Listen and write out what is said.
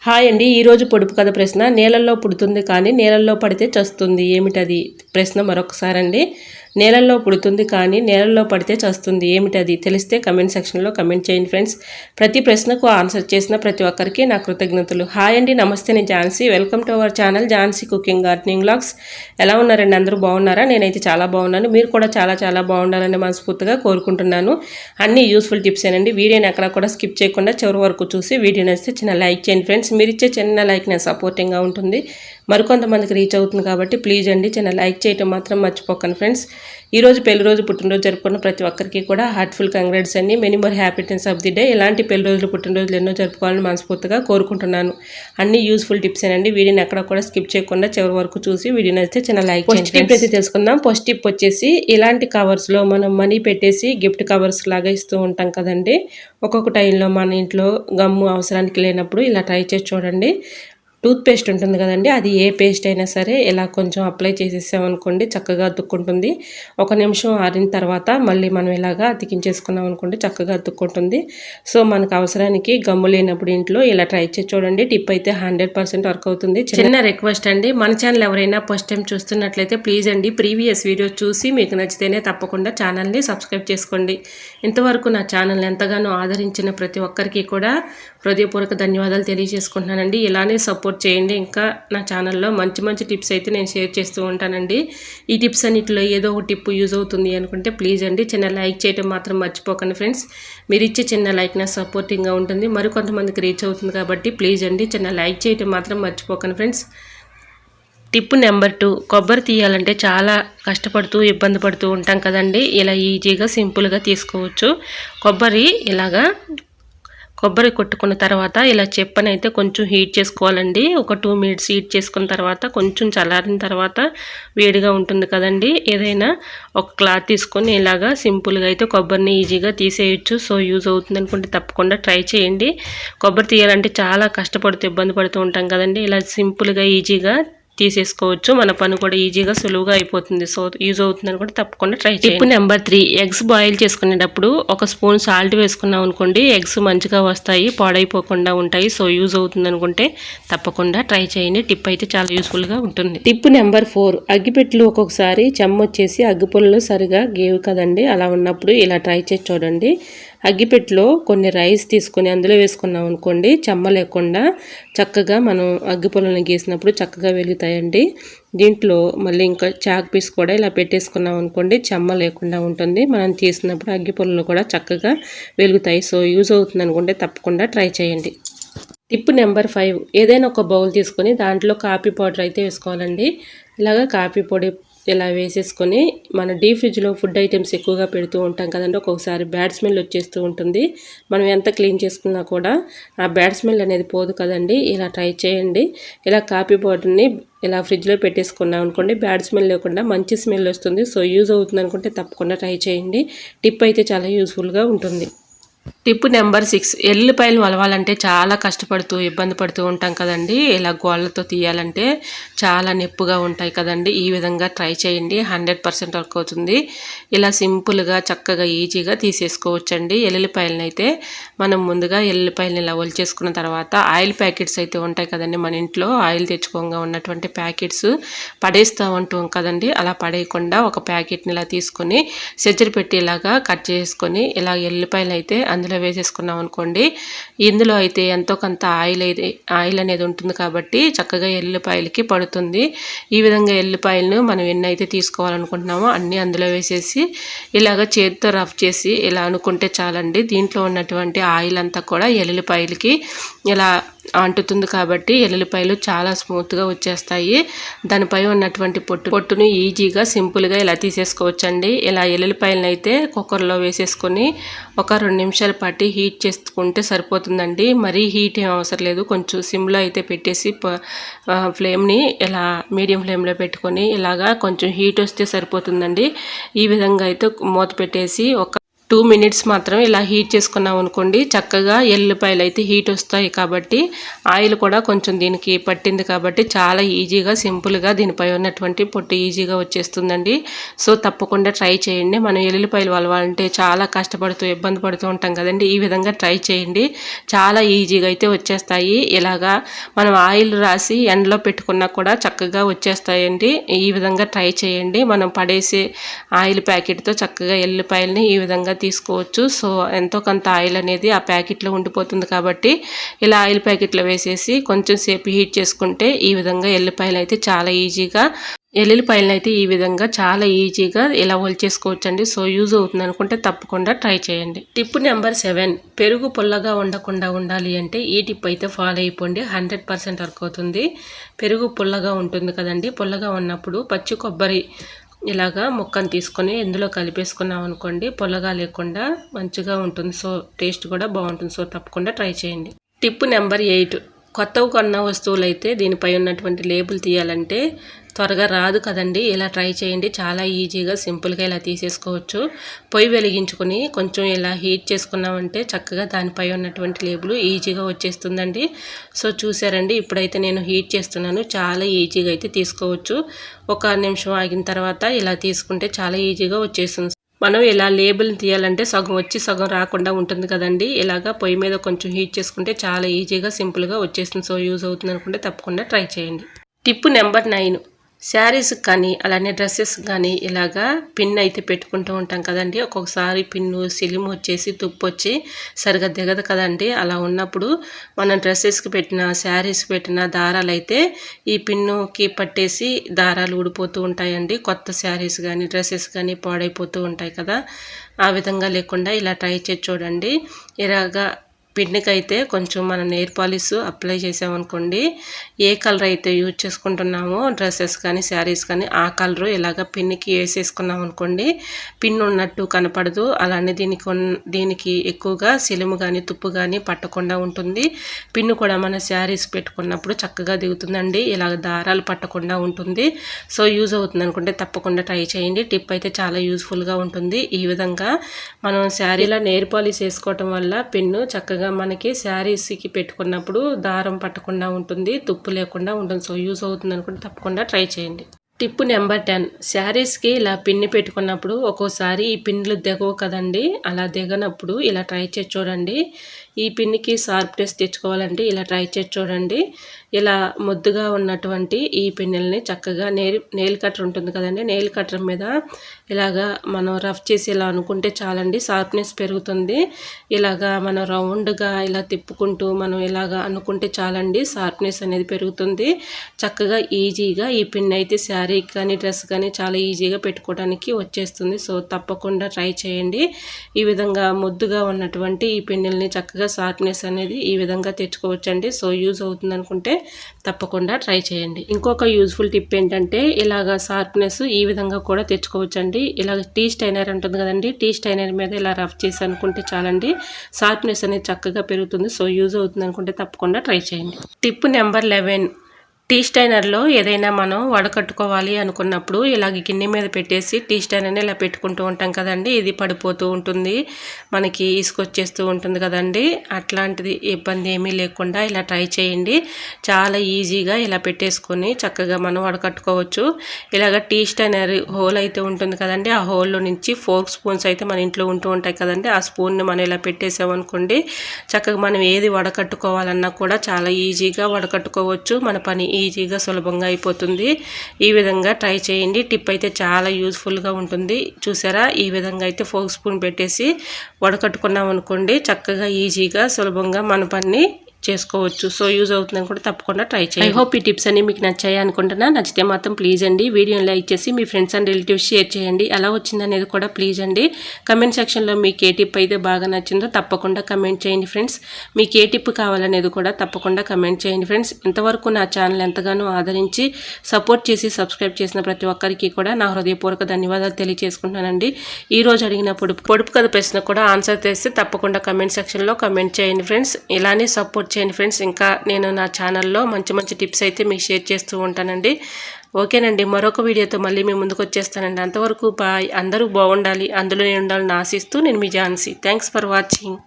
Hi అండి. ఈరోజు పొడుపు కథ ప్రశ్న. నేలల్లో పుడుతుంది కానీ నేలల్లో పడితే చస్తుంది, ఏమిటది? ప్రశ్న మరొకసారండి. నేలల్లో పుడుతుంది కానీ నేలల్లో పడితే చస్తుంది, ఏమిటది? తెలిస్తే కమెంట్ సెక్షన్లో కమెంట్ చేయండి ఫ్రెండ్స్. ప్రతి ప్రశ్నకు ఆన్సర్ చేసిన ప్రతి ఒక్కరికి నా కృతజ్ఞతలు. హాయ్ అండి, నమస్తే. నేను Jhansi. Welcome to our channel Jhansi cooking gardening vlogs. ఎలా ఉన్నారండి? అందరూ బాగున్నారా? నేనైతే చాలా బాగున్నాను. మీరు కూడా చాలా బాగుండాలని మనస్ఫూర్తిగా కోరుకుంటున్నాను. అన్ని యూస్ఫుల్ టిప్స్ ఏనండి. వీడియోని ఎక్కడ కూడా స్కిప్ చేయకుండా చివరి వరకు చూసి వీడియో నచ్చితే చిన్న లైక్ చేయండి ఫ్రెండ్స్. మీరు ఇచ్చే చిన్న లైక్ నాకు సపోర్టింగ్గా ఉంటుంది, మరికొంతమందికి రీచ్ అవుతుంది కాబట్టి ప్లీజ్ అండి చిన్న లైక్ చేయటం మాత్రం మర్చిపోకండి ఫ్రెండ్స్. ఈరోజు పెళ్లి రోజు పుట్టినరోజు జరుపుకున్న ప్రతి ఒక్కరికి కూడా హార్ట్ఫుల్ కంగ్రాట్స్ అండి. Many more happiness of the day. ఇలాంటి పెళ్లి రోజులు పుట్టినరోజులు ఎన్నో జరుపుకోవాలని మనస్ఫూర్తిగా కోరుకుంటున్నాను. అన్ని యూస్ఫుల్ టిప్స్ ఏనండి. వీడియోని ఎక్కడ కూడా స్కిప్ చేయకుండా చివరి వరకు చూసి వీడియో నచ్చితే చిన్న లైక్ చేయండి. టిప్ అయితే తెలుసుకుందాం. ఫస్ట్ టిప్ వచ్చేసి, ఇలాంటి కవర్స్లో మనం మనీ పెట్టేసి గిఫ్ట్ కవర్స్ లాగా ఇస్తూ ఉంటాం కదండి. ఒక్కొక్క టైంలో మన ఇంట్లో గమ్ము అవసరానికి లేనప్పుడు ఇలా ట్రై చేసి చూడండి. టూత్ పేస్ట్ ఉంటుంది కదండి, అది ఏ పేస్ట్ అయినా సరే ఇలా కొంచెం అప్లై చేసేసామనుకోండి చక్కగా అతుక్కుంటుంది. ఒక నిమిషం ఆరిన తర్వాత మళ్ళీ మనం ఇలాగా అతికించేసుకున్నాం అనుకోండి చక్కగా అతుక్కుంటుంది. సో మనకు అవసరానికి గమ్ము లేనప్పుడు ఇంట్లో ఇలా ట్రై చేసి చూడండి. టిప్ అయితే 100% వర్క్ అవుతుంది. చిన్న రిక్వెస్ట్ అండి, మన ఛానల్ ఎవరైనా ఫస్ట్ టైం చూస్తున్నట్లయితే ప్లీజ్ అండి ప్రీవియస్ వీడియో చూసి మీకు నచ్చితేనే తప్పకుండా ఛానల్ని సబ్స్క్రైబ్ చేసుకోండి. ఇంతవరకు నా ఛానల్ ఎంతగానో ఆదరించిన ప్రతి ఒక్కరికి కూడా హృదయపూర్వక ధన్యవాదాలు తెలియజేసుకుంటున్నానండి. ఇలానే సపోర్ట్ చేయండి. ఇంకా నా ఛానల్లో మంచి టిప్స్ అయితే నేను షేర్ చేస్తూ ఉంటానండి. ఈ టిప్స్ అన్నిటిలో ఏదో ఒక టిప్ యూజ్ అవుతుంది అనుకుంటే ప్లీజ్ అండి చిన్న లైక్ చేయడం మాత్రం మర్చిపోకండి ఫ్రెండ్స్. మీరు ఇచ్చే చిన్న లైక్ నా సపోర్టింగ్గా ఉంటుంది, మరికొంతమందికి రీచ్ అవుతుంది కాబట్టి ప్లీజ్ అండి చిన్న లైక్ చేయడం మాత్రం మర్చిపోకండి ఫ్రెండ్స్. టిప్ నెంబర్ 2, కొబ్బరి తీయాలంటే చాలా కష్టపడుతూ ఇబ్బంది పడుతూ ఉంటాం కదండి. ఇలా ఈజీగా సింపుల్గా తీసుకోవచ్చు. కొబ్బరి కొట్టుకున్న తర్వాత ఇలా చెప్పనైతే కొంచెం హీట్ చేసుకోవాలండి. ఒక 2 మినిట్స్ హీట్ చేసుకున్న తర్వాత కొంచెం చల్లారిన తర్వాత వేడిగా ఉంటుంది కదండి, ఏదైనా ఒక క్లాత్ తీసుకొని ఇలాగా సింపుల్గా అయితే కొబ్బరిని ఈజీగా తీసేయచ్చు. సో యూజ్ అవుతుంది అనుకుంటే తప్పకుండా ట్రై చేయండి. కొబ్బరి తీయాలంటే చాలా కష్టపడుతూ ఇబ్బంది పడుతూ ఉంటాం కదండి, ఇలా సింపుల్గా ఈజీగా తీసేసుకోవచ్చు. మన పని కూడా ఈజీగా సులువుగా అయిపోతుంది. సో యూజ్ అవుతుంది అనుకుంటే తప్పకుండా ట్రై చేయండి. టిప్ నెంబర్ 3, ఎగ్స్ బాయిల్ చేసుకునేటప్పుడు 1 స్పూన్ సాల్ట్ వేసుకున్నాం అనుకోండి ఎగ్స్ మంచిగా వస్తాయి, పాడైపోకుండా ఉంటాయి. సో యూజ్ అవుతుంది అనుకుంటే తప్పకుండా ట్రై చేయండి. టిప్ అయితే చాలా యూస్ఫుల్గా ఉంటుంది. టిప్ నెంబర్ 4, అగ్గిపెట్టెలు ఒక్కొక్కసారి చెమ్మ వచ్చేసి అగ్గిపుల్లలు సరిగా గేవు కదండి. అలా ఉన్నప్పుడు ఇలా ట్రై చేసి చూడండి. అగ్గిపెట్టెలో కొన్ని రైస్ తీసుకొని అందులో వేసుకున్నాం అనుకోండి చెమ్మ లేకుండా చక్కగా మనం అగ్గిపుల్లని గీసినప్పుడు చక్కగా వెలుగుతాయండి. దీంట్లో మళ్ళీ ఇంకా చాక్ పీస్ కూడా ఇలా పెట్టేసుకున్నాం అనుకోండి చెమ్మ లేకుండా ఉంటుంది. మనం తీసినప్పుడు అగ్గిపుల్లలు కూడా చక్కగా వెలుగుతాయి. సో యూజ్ అవుతుంది అనుకుంటే తప్పకుండా ట్రై చేయండి. టిప్ నెంబర్ 5, ఏదైనా ఒక బౌల్ తీసుకొని దాంట్లో కాఫీ పౌడర్ అయితే వేసుకోవాలండి. ఇలాగ కాఫీ పొడి ఇలా వేసేసుకొని మన డీప్ ఫ్రిడ్జ్లో ఫుడ్ ఐటమ్స్ ఎక్కువగా పెడుతూ ఉంటాం కదండి, ఒక్కొక్కసారి బ్యాడ్ స్మెల్ వచ్చేస్తూ ఉంటుంది. మనం ఎంత క్లీన్ చేసుకున్నా కూడా ఆ బ్యాడ్ స్మెల్ అనేది పోదు కదండి. ఇలా ట్రై చేయండి. ఇలా కాఫీ పౌడర్ని ఇలా ఫ్రిడ్జ్లో పెట్టేసుకున్నాం అనుకోండి బ్యాడ్ స్మెల్ లేకుండా మంచి స్మెల్ వస్తుంది. సో యూజ్ అవుతుంది అనుకుంటే తప్పకుండా ట్రై చేయండి. టిప్ అయితే చాలా యూస్ఫుల్గా ఉంటుంది. టిప్ నెంబర్ 6, ఎల్లుల్లిపాయలు వలవాలంటే చాలా కష్టపడుతూ ఇబ్బంది పడుతూ ఉంటాం కదండి. ఇలా గోళ్ళతో తీయాలంటే చాలా నొప్పిగా ఉంటాయి కదండి. ఈ విధంగా ట్రై చేయండి, 100% వర్క్ అవుతుంది. ఇలా సింపుల్గా చక్కగా ఈజీగా తీసేసుకోవచ్చండి. ఎల్లుల్లిపాయలను అయితే మనం ముందుగా ఎల్లుల్లిపాయలను ఇలా ఒలిచేసుకున్న తర్వాత ఆయిల్ ప్యాకెట్స్ అయితే ఉంటాయి కదండి, మన ఇంట్లో ఆయిల్ తెచ్చుకోగా ఉన్నటువంటి ప్యాకెట్స్ పడేస్తూ ఉంటాం కదండి. అలా పడేయకుండా ఒక ప్యాకెట్ని ఇలా తీసుకొని సెజ్జర పెట్టి ఇలాగా కట్ చేసుకొని ఇలా ఎల్లుల్లిపాయలు అయితే అందులో వేసేసుకున్నాం అనుకోండి, ఇందులో అయితే ఎంతో కొంత ఆయిల్ అనేది ఉంటుంది కాబట్టి చక్కగా ఎల్లుల్లిపాయలకి పడుతుంది. ఈ విధంగా ఎల్లుల్లిపాయలను మనం ఎన్ని అయితే తీసుకోవాలనుకుంటున్నామో అన్నీ అందులో వేసేసి ఇలాగ చేతితో రఫ్ చేసి ఇలా అనుకుంటే చాలండి. దీంట్లో ఉన్నటువంటి ఆయిల్ అంతా కూడా ఎల్లుల్లిపాయలకి ఇలా అంటుతుంది కాబట్టి ఎల్లుల్లిపాయలు చాలా స్మూత్గా వచ్చేస్తాయి. దానిపై ఉన్నటువంటి పొట్టును ఈజీగా సింపుల్గా ఇలా తీసేసుకోవచ్చండి. ఇలా ఎల్లుల్లిపాయలను అయితే కుక్కర్లో వేసేసుకొని ఒక 2 నిమిషాల పాటు హీట్ చేసుకుంటే సరిపోతుందండి. మరీ హీట్ ఏం అవసరం లేదు. కొంచెం సిమ్లో అయితే పెట్టేసి ఫ్లేమ్ని ఇలా మీడియం ఫ్లేమ్లో పెట్టుకొని ఇలాగా కొంచెం హీట్ వస్తే సరిపోతుందండి. ఈ విధంగా అయితే మూత పెట్టేసి 2 మినిట్స్ మాత్రం ఇలా హీట్ చేసుకున్నాం అనుకోండి, చక్కగా ఎల్లిపాయలు అయితే హీట్ వస్తాయి. కాబట్టి ఆయిల్ కూడా కొంచెం దీనికి పట్టింది కాబట్టి చాలా ఈజీగా సింపుల్గా దీనిపై ఉన్నటువంటి పొట్టు ఈజీగా వచ్చేస్తుందండి. సో తప్పకుండా ట్రై చేయండి. మనం ఎల్లిపాయలు వలవాలంటే చాలా కష్టపడుతూ ఇబ్బంది పడుతూ ఉంటాం కదండి. ఈ విధంగా ట్రై చేయండి, చాలా ఈజీగా అయితే వచ్చేస్తాయి. ఇలాగా మనం ఆయిల్ రాసి ఎండలో పెట్టుకున్నా కూడా చక్కగా వచ్చేస్తాయండి. ఈ విధంగా ట్రై చేయండి. మనం పడేసే ఆయిల్ ప్యాకెట్తో చక్కగా ఎల్లిపాయలని ఈ విధంగా తీసుకోవచ్చు. సో ఎంతో కొంత ఆయిల్ అనేది ఆ ప్యాకెట్లో ఉండిపోతుంది కాబట్టి ఇలా ఆయిల్ ప్యాకెట్లో వేసేసి కొంచెం సేపు హీట్ చేసుకుంటే ఈ విధంగా ఎల్లిపాయలు అయితే చాలా ఈజీగా చాలా ఈజీగా ఇలా ఒలిచేసుకోవచ్చండి. సో యూజ్ అవుతుంది అనుకుంటే తప్పకుండా ట్రై చేయండి. టిప్ నెంబర్ 7, పెరుగు పుల్లగా ఉండకుండా ఉండాలి అంటే ఈ టిప్ అయితే ఫాలో అయిపోండి, 100% వర్క్ అవుతుంది. పెరుగు పుల్లగా ఉంటుంది కదండి, పుల్లగా ఉన్నప్పుడు పచ్చి కొబ్బరి ఇలాగా ముక్కను తీసుకొని ఇందులో కలిపేసుకున్నాం అనుకోండి, పుల్లగా లేకుండా మంచిగా ఉంటుంది. సో టేస్ట్ కూడా బాగుంటుంది. సో తప్పకుండా ట్రై చేయండి. టిప్ నెంబర్ 8, కొత్తగా కొన్న వస్తువులు అయితే దీనిపై ఉన్నటువంటి లేబుల్ తీయాలంటే త్వరగా రాదు కదండి. ఇలా ట్రై చేయండి, చాలా ఈజీగా సింపుల్గా ఇలా తీసేసుకోవచ్చు. పొయ్యి వెలిగించుకొని కొంచెం ఇలా హీట్ చేసుకున్నామంటే చక్కగా దానిపై ఉన్నటువంటి లేబుల్ ఈజీగా వచ్చేస్తుందండి. సో చూసారండి, ఇప్పుడైతే నేను హీట్ చేస్తున్నాను, చాలా ఈజీగా అయితే తీసుకోవచ్చు. 1 నిమిషం ఆగిన తర్వాత ఇలా తీసుకుంటే చాలా ఈజీగా వచ్చేస్తుంది. మనం ఇలా లేబుల్ని తీయాలంటే సగం వచ్చి సగం రాకుండా ఉంటుంది కదండి. ఇలాగా పొయ్యి మీద కొంచెం హీట్ చేసుకుంటే చాలా ఈజీగా సింపుల్గా వచ్చేస్తుంది. సో యూజ్ అవుతుంది అనుకుంటే తప్పకుండా ట్రై చేయండి. టిప్ నెంబర్ 9, శారీస్కి కానీ అలానే డ్రెస్సెస్కి కానీ ఇలాగా పిన్ అయితే పెట్టుకుంటూ ఉంటాం కదండి. ఒక్కొక్కసారి పిన్ను సిలిము వచ్చేసి తుప్పు వచ్చి సరిగా దిగదు కదండి. అలా ఉన్నప్పుడు మనం డ్రెస్సెస్కి పెట్టిన శారీస్కి పెట్టిన దారాలు అయితే ఈ పిన్నుకి పట్టేసి దారాలు ఊడిపోతూ ఉంటాయండి. కొత్త శారీస్ కానీ డ్రెస్సెస్ కానీ పాడైపోతూ ఉంటాయి కదా. ఆ విధంగా లేకుండా ఇలా ట్రై చేసి చూడండి. ఇలాగా పిన్నుకి అయితే కొంచెం మనం నెయిల్ పాలిష్ అప్లై చేసామనుకోండి, ఏ కలర్ అయితే యూజ్ చేసుకుంటున్నామో డ్రెస్సెస్ కానీ శారీస్ కానీ ఆ కలరు ఇలాగ పిన్నుకి వేసేసుకున్నాం అనుకోండి, పిన్ ఉన్నట్టు కనపడదు. అలానే దీనికి ఎక్కువగా సిలుము కానీ తుప్పు కానీ పట్టకుండా ఉంటుంది. పిన్ను కూడా మన శారీస్ పెట్టుకున్నప్పుడు చక్కగా దిగుతుందండి, ఇలాగ దారాలు పట్టకుండా ఉంటుంది. సో యూజ్ అవుతుంది అనుకుంటే తప్పకుండా ట్రై చేయండి. టిప్ అయితే చాలా యూజ్ఫుల్గా ఉంటుంది. ఈ విధంగా మనం శారీలో నెయిల్ పాలిష్ వేసుకోవటం వల్ల పిన్ను చక్కగా మనకి శారీస్కి పెట్టుకున్నప్పుడు దారం పట్టకుండా ఉంటుంది, తుప్పు లేకుండా ఉంటుంది. సో యూజ్ అవుతుంది అనుకుంటే తప్పకుండా ట్రై చేయండి. టిప్ నెంబర్ 10, శారీస్కి ఇలా పిన్ని పెట్టుకున్నప్పుడు ఒక్కోసారి ఈ పిన్నులు దిగవు కదండి. అలా దిగనప్పుడు ఇలా ట్రై చేసి చూడండి. ఈ పిన్నికి షార్ప్నెస్ తెచ్చుకోవాలంటే ఇలా ట్రై చేసి చూడండి. ఇలా ముద్దుగా ఉన్నటువంటి ఈ పిన్నుల్ని చక్కగా నెయిల్ కట్టర్ ఉంటుంది కదండి, నెయిల్ కట్టర్ మీద ఇలాగా మనం రఫ్ చేసి ఇలా అనుకుంటే చాలండి, షార్ప్నెస్ పెరుగుతుంది. ఇలాగా మనం రౌండ్గా ఇలా తిప్పుకుంటూ మనం ఇలాగా అనుకుంటే చాలండి, షార్ప్నెస్ అనేది పెరుగుతుంది. చక్కగా ఈజీగా ఈ పిన్ అయితే శారీ కానీ డ్రెస్ కానీ చాలా ఈజీగా పెట్టుకోవడానికి వచ్చేస్తుంది. సో తప్పకుండా ట్రై చేయండి. ఈ విధంగా ముద్దుగా ఉన్నటువంటి ఈ పిన్నుల్ని చక్కగా షార్ప్నెస్ అనేది ఈ విధంగా తెచ్చుకోవచ్చండి. సో యూజ్ అవుతుంది అనుకుంటే తప్పకుండా ట్రై చేయండి. ఇంకొక యూజ్ఫుల్ టిప్ ఏంటంటే ఇలాగ షార్ప్నెస్ ఈ విధంగా కూడా తెచ్చుకోవచ్చండి. ఇలాగ టీ స్టైనర్ ఉంటుంది కదండి, టీ స్టైనర్ మీద ఇలా రఫ్ చేసి అనుకుంటే చాలండి, షార్ప్నెస్ అనేది చక్కగా పెరుగుతుంది. సో యూజ్ అవుతుంది అనుకుంటే తప్పకుండా ట్రై చేయండి. టిప్ నెంబర్ 11, టీ స్టైనర్లో ఏదైనా మనం వడకట్టుకోవాలి అనుకున్నప్పుడు ఇలాగ గిన్నె మీద పెట్టేసి టీ స్టైనర్ని ఇలా పెట్టుకుంటూ ఉంటాం కదండి, ఇది పడిపోతూ ఉంటుంది, మనకి ఇసుకొచ్చేస్తూ ఉంటుంది కదండి. అట్లాంటిది ఇబ్బంది ఏమీ లేకుండా ఇలా ట్రై చేయండి. చాలా ఈజీగా ఇలా పెట్టేసుకొని చక్కగా మనం వడకట్టుకోవచ్చు. ఇలాగ టీ స్టైనర్ హోల్ అయితే ఉంటుంది కదండి, ఆ హోల్లో నుంచి ఫోర్క్ స్పూన్స్ అయితే మన ఇంట్లో ఉంటూ ఉంటాయి కదండి, ఆ స్పూన్ని మనం ఇలా పెట్టేసామనుకోండి, చక్కగా మనం ఏది వడకట్టుకోవాలన్నా కూడా చాలా ఈజీగా వడకట్టుకోవచ్చు. మన పని ఈజీగా సులభంగా అయిపోతుంది. ఈ విధంగా ట్రై చేయండి. టిప్ అయితే చాలా యూజ్ఫుల్గా ఉంటుంది. చూసారా, ఈ విధంగా అయితే ఫోర్క్ స్పూన్ పెట్టేసి వడకట్టుకున్నాం అనుకోండి, చక్కగా ఈజీగా సులభంగా మన పని చేసుకోవచ్చు. సో యూజ్ అవుతుందని కూడా తప్పకుండా ట్రై చేయండి. ఐ హోప్ ఈ టిప్స్ అన్ని మీకు నచ్చాయి అనుకుంటున్నా. నచ్చితే మాత్రం ప్లీజ్ అండి వీడియోని లైక్ చేసి మీ ఫ్రెండ్స్ అండ్ రిలేటివ్స్ షేర్ చేయండి. ఎలా వచ్చిందనేది కూడా ప్లీజ్ అండి కమెంట్ సెక్షన్లో మీకు ఏ టిప్ అయితే బాగా నచ్చిందో తప్పకుండా కమెంట్ చేయండి ఫ్రెండ్స్. మీకు ఏ టిప్ కావాలనేది కూడా తప్పకుండా కమెంట్ చేయండి ఫ్రెండ్స్. ఇంతవరకు నా ఛానల్ ఎంతగానో ఆదరించి సపోర్ట్ చేసి సబ్స్క్రైబ్ చేసిన ప్రతి ఒక్కరికి కూడా నా హృదయపూర్వక ధన్యవాదాలు తెలియజేసుకుంటున్నానండి. ఈరోజు అడిగిన పొడుపు కథ ప్రశ్న కూడా ఆన్సర్ చేస్తే తప్పకుండా కమెంట్ సెక్షన్లో కమెంట్ చేయండి ఫ్రెండ్స్. ఇలానే సపోర్ట్ చేయండి ఫ్రెండ్స్. ఇంకా నేను నా ఛానల్లో మంచి మంచి టిప్స్ అయితే మీకు షేర్ చేస్తూ ఉంటానండి. ఓకేనండి, మరొక వీడియోతో మళ్ళీ మేము ముందుకు వచ్చేస్తానండి. అంతవరకు బాయ్. అందరూ బాగుండాలి, అందులోనే ఉండాలని ఆశిస్తూ నేను మీ ఝాన్సీ. Thanks for watching.